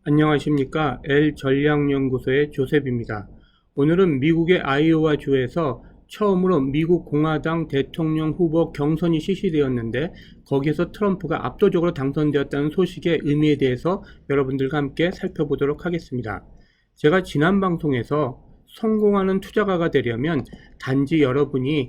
안녕하십니까. L전략연구소의 조셉입니다. 오늘은 미국의 아이오와 주에서 처음으로 미국 공화당 대통령 후보 경선이 실시되었는데 거기에서 트럼프가 압도적으로 당선되었다는 소식의 의미에 대해서 여러분들과 함께 살펴보도록 하겠습니다. 제가 지난 방송에서 성공하는 투자가가 되려면 단지 여러분이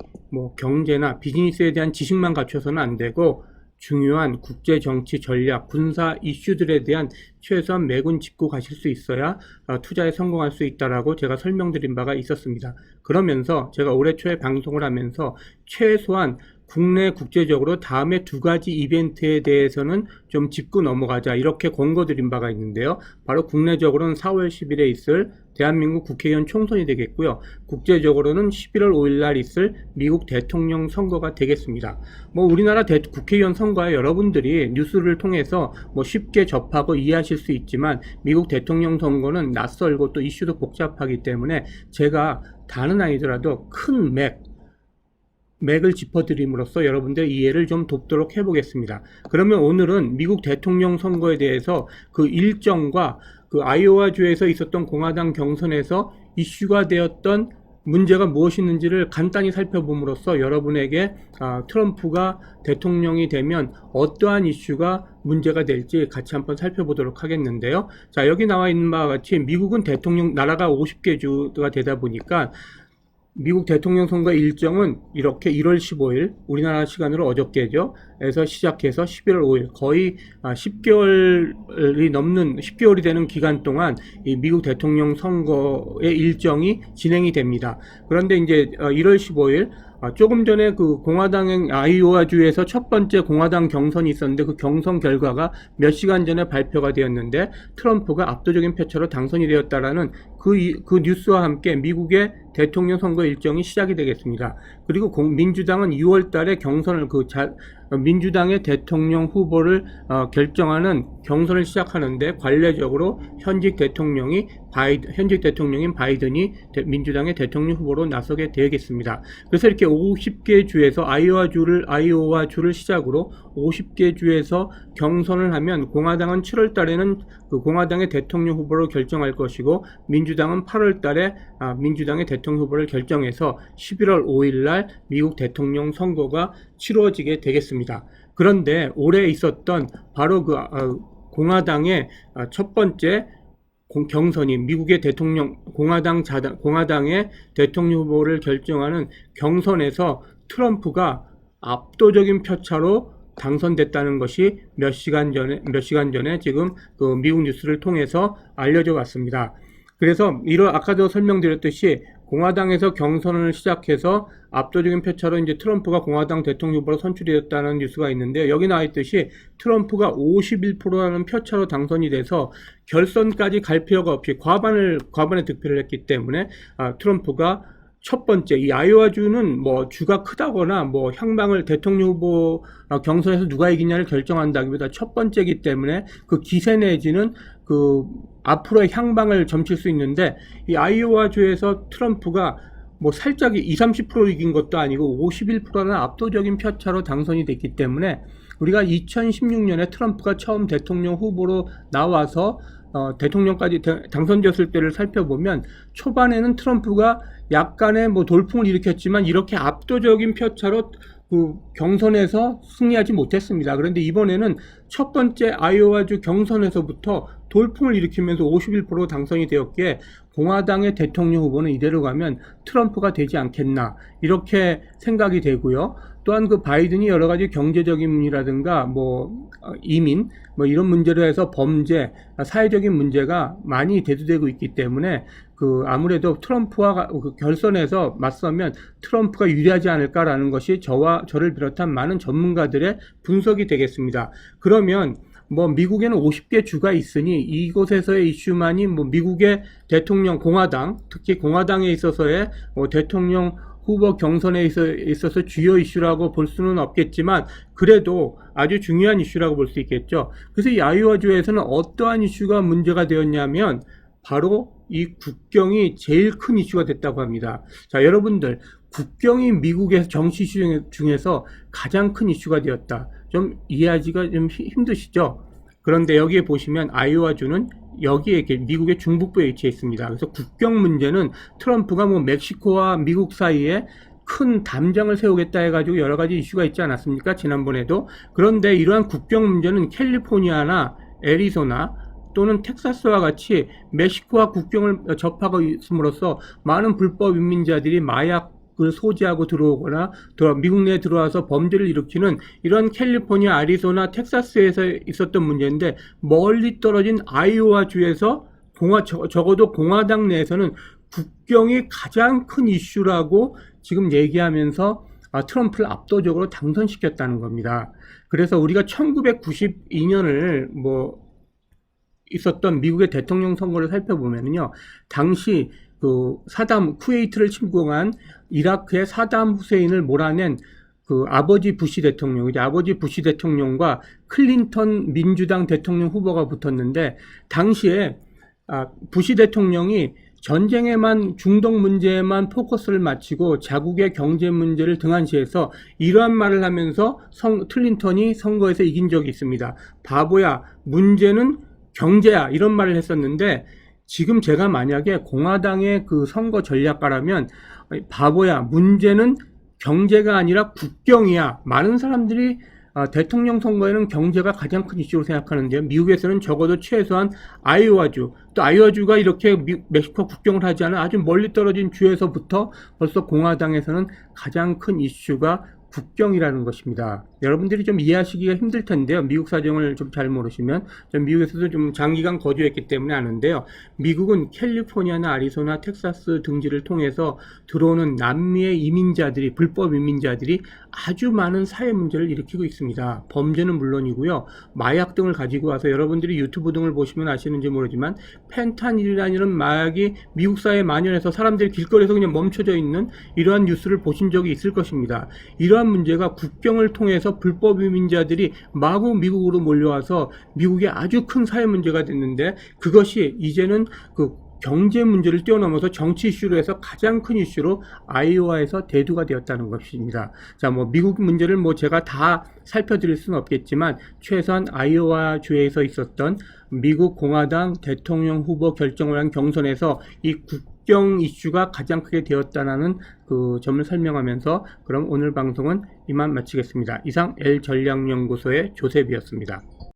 경제나 비즈니스에 대한 지식만 갖춰서는 안 되고 중요한 국제 정치 전략, 군사 이슈들에 대한 최소한 맥은 짚고 가실 수 있어야 투자에 성공할 수 있다라고 제가 설명드린 바가 있었습니다. 그러면서 제가 올해 초에 방송을 하면서 최소한 국내 국제적으로 다음에 두 가지 이벤트에 대해서는 좀 짚고 넘어가자 이렇게 권고드린 바가 있는데요. 바로 국내적으로는 4월 10일에 있을 대한민국 국회의원 총선이 되겠고요. 국제적으로는 11월 5일 날 있을 미국 대통령 선거가 되겠습니다. 우리나라 국회의원 선거에 여러분들이 뉴스를 통해서 쉽게 접하고 이해하실 수 있지만 미국 대통령 선거는 낯설고 또 이슈도 복잡하기 때문에 제가 다는 아니더라도 큰 맥을 짚어드림으로써 여러분들의 이해를 좀 돕도록 해보겠습니다. 그러면 오늘은 미국 대통령 선거에 대해서 그 일정과 그 아이오와 주에서 있었던 공화당 경선에서 이슈가 되었던 문제가 무엇이있는지를 간단히 살펴봄으로써 여러분에게 트럼프가 대통령이 되면 어떠한 이슈가 문제가 될지 같이 한번 살펴보도록 하겠는데요. 자, 여기 나와 있는 바와 같이 미국은 나라가 50개 주가 되다 보니까 미국 대통령 선거 일정은 이렇게 1월 15일 우리나라 시간으로 어저께죠. 에서 시작해서 11월 5일 거의 10개월이 되는 기간 동안 이 미국 대통령 선거의 일정이 진행이 됩니다. 그런데 이제 1월 15일 조금 전에 그 공화당의 아이오와 주에서 첫 번째 공화당 경선이 있었는데 그 경선 결과가 몇 시간 전에 발표가 되었는데 트럼프가 압도적인 표차로 당선이 되었다라는 그 뉴스와 함께 미국의 대통령 선거 일정이 시작이 되겠습니다. 그리고 민주당은 6월 달에 경선을 민주당의 대통령 후보를 결정하는 경선을 시작하는데 관례적으로 현직 대통령인 바이든이 민주당의 대통령 후보로 나서게 되겠습니다. 그래서 이렇게 50개 주에서 아이오와 주를 시작으로 50개 주에서 경선을 하면 공화당은 7월 달에는 그 공화당의 대통령 후보를 결정할 것이고 민주당은 8월 달에 민주당의 대통령 후보를 결정해서 11월 5일 날 미국 대통령 선거가 치루어지게 되겠습니다. 그런데 올해 있었던 바로 공화당의 첫 번째 경선이 미국의 공화당의 대통령 후보를 결정하는 경선에서 트럼프가 압도적인 표차로 당선됐다는 것이 몇 시간 전에 지금 그 미국 뉴스를 통해서 알려져 왔습니다. 그래서 아까도 설명드렸듯이 공화당에서 경선을 시작해서 압도적인 표차로 이제 트럼프가 공화당 대통령 후보로 선출이 됐다는 뉴스가 있는데 여기 나와 있듯이 트럼프가 51%라는 표차로 당선이 돼서 결선까지 갈 필요가 없이 과반의 득표를 했기 때문에 트럼프가 첫 번째, 이 아이오와주는 주가 크다거나 향방을 대통령 후보 경선에서 누가 이기냐를 결정한다기보다 첫 번째이기 때문에 그 기세 내지는 앞으로의 향방을 점칠 수 있는데 이 아이오와주에서 트럼프가 살짝 20-30% 이긴 것도 아니고 51%라는 압도적인 표차로 당선이 됐기 때문에 우리가 2016년에 트럼프가 처음 대통령 후보로 나와서 대통령까지 당선되었을 때를 살펴보면 초반에는 트럼프가 약간의 돌풍을 일으켰지만 이렇게 압도적인 표차로 그 경선에서 승리하지 못했습니다. 그런데 이번에는 첫 번째 아이오와주 경선에서부터 돌풍을 일으키면서 51% 당선이 되었기에 공화당의 대통령 후보는 이대로 가면 트럼프가 되지 않겠나 이렇게 생각이 되고요. 또한 그 바이든이 여러 가지 경제적인 문제라든가 이민 이런 문제로 해서 범죄, 사회적인 문제가 많이 대두되고 있기 때문에 아무래도 트럼프와 결선에서 맞서면 트럼프가 유리하지 않을까라는 것이 저를 비롯한 많은 전문가들의 분석이 되겠습니다. 그러면 미국에는 50개 주가 있으니 이곳에서의 이슈만이 미국의 대통령 특히 공화당에 있어서의 대통령 후보 경선에 있어서 주요 이슈라고 볼 수는 없겠지만 그래도 아주 중요한 이슈라고 볼 수 있겠죠. 그래서 이 아이오와주에서는 어떠한 이슈가 문제가 되었냐면 바로 이 국경이 제일 큰 이슈가 됐다고 합니다. 자, 여러분들 국경이 미국의 정치 이슈 중에서 가장 큰 이슈가 되었다. 좀 이해하기가 좀 힘드시죠? 그런데 여기에 보시면 아이오와주는 여기에 이렇게 미국의 중북부에 위치해 있습니다. 그래서 국경 문제는 트럼프가 뭐 멕시코와 미국 사이에 큰 담장을 세우겠다 해가지고 여러 가지 이슈가 있지 않았습니까? 지난번에도. 그런데 이러한 국경 문제는 캘리포니아나 애리조나 또는 텍사스와 같이 멕시코와 국경을 접하고 있음으로써 많은 불법 이민자들이 마약을 소지하고 들어오거나 미국 내에 들어와서 범죄를 일으키는 이런 캘리포니아, 애리조나, 텍사스에서 있었던 문제인데 멀리 떨어진 아이오와 주에서 적어도 공화당 내에서는 국경이 가장 큰 이슈라고 지금 얘기하면서 트럼프를 압도적으로 당선시켰다는 겁니다. 그래서 우리가 1992년을 있었던 미국의 대통령 선거를 살펴보면요, 당시 쿠웨이트를 침공한 이라크의 사담 후세인을 몰아낸 아버지 부시 대통령과 클린턴 민주당 대통령 후보가 붙었는데, 당시에 부시 대통령이 전쟁에만, 중동 문제에만 포커스를 맞추고 자국의 경제 문제를 등한시해서 이러한 말을 하면서 클린턴이 선거에서 이긴 적이 있습니다. 바보야, 문제는 경제야, 이런 말을 했었는데, 지금 제가 만약에 공화당의 선거 전략가라면 바보야, 문제는 경제가 아니라 국경이야. 많은 사람들이 대통령 선거에는 경제가 가장 큰 이슈로 생각하는데요. 미국에서는 적어도 최소한 아이오와주, 또 아이오와주가 이렇게 멕시코 국경을 하지 않은 아주 멀리 떨어진 주에서부터 벌써 공화당에서는 가장 큰 이슈가 국경이라는 것입니다. 여러분들이 좀 이해하시기가 힘들 텐데요. 미국 사정을 좀 잘 모르시면, 전 미국에서도 좀 장기간 거주했기 때문에 아는데요. 미국은 캘리포니아나 애리조나, 텍사스 등지를 통해서 들어오는 남미의 이민자들이, 불법 이민자들이 아주 많은 사회 문제를 일으키고 있습니다. 범죄는 물론이고요. 마약 등을 가지고 와서, 여러분들이 유튜브 등을 보시면 아시는지 모르지만 펜타닐이라는 마약이 미국 사회에 만연해서 사람들이 길거리에서 그냥 멈춰져 있는 이러한 뉴스를 보신 적이 있을 것입니다. 이러한 문제가 국경을 통해서 불법 이민자들이 마구 미국으로 몰려와서 미국의 아주 큰 사회 문제가 됐는데, 그것이 이제는 경제 문제를 뛰어넘어서 정치 이슈로 해서 가장 큰 이슈로 아이오와에서 대두가 되었다는 것입니다. 자, 미국 문제를 제가 다 살펴드릴 수는 없겠지만, 최소한 아이오와 주에서 있었던 미국 공화당 대통령 후보 결정을 한 경선에서 이 국경 이슈가 가장 크게 되었다는 점을 설명하면서, 그럼 오늘 방송은 이만 마치겠습니다. 이상 L전략연구소의 조셉이었습니다.